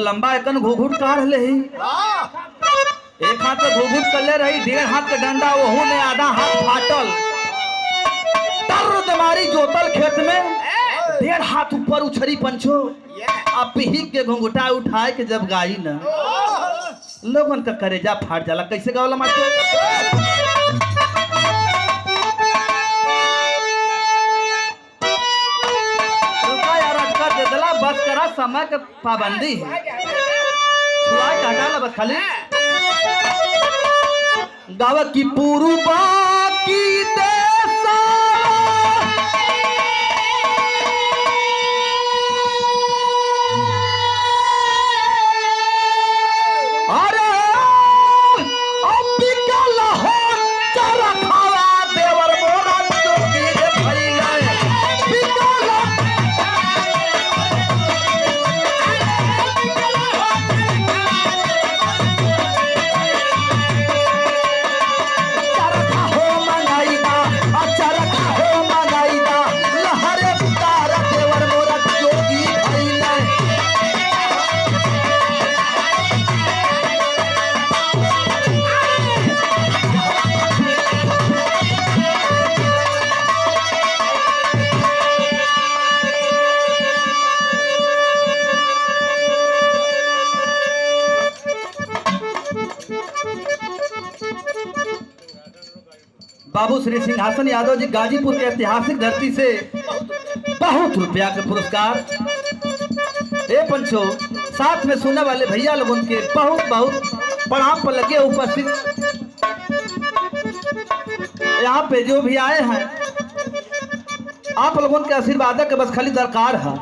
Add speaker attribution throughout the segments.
Speaker 1: लंबा एकन घुघुट काढ़ ले ही। एक हाथ से घुघुट कर ले रही, 1.5 हाथ के डंडा वहू ने आधा हाथ फाटल, मारी जोतल खेत में 1.5 हाथ ऊपर उछरी पंचो अब पीही के घुंघुटा उठाए के जब गाई न लोगन का करेजा फाट जाला। कैसे गावला मास्टर? दे दला बस करा, समय के पाबंदी है, छुआ काटा ना बस खाली गावा की पूर्वा की देसा अरे अबिकल हो चरा खावा देवर मोरा चोकी रे भैया बिकल चरखा हो मंगाईदा चरखा हो मंगाईदा लहरे तारा देवर मोरा चोकी भैया। बाबू श्री सिंहासन यादव जी गाजीपुर के ऐतिहासिक धरती से बहुत रुपया के पुरस्कार। ए पंचो साथ में सुनने वाले भैया लोगों के बहुत बहुत प्रणाम पर लगे उपस्थित। यहाँ पे जो भी आए हैं आप लोगों के आशीर्वाद के बस खाली दरकार है।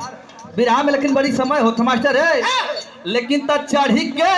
Speaker 1: विराम में लेकिन बड़ी समय हो मास्टर है, लेकिन तब चढ़ी के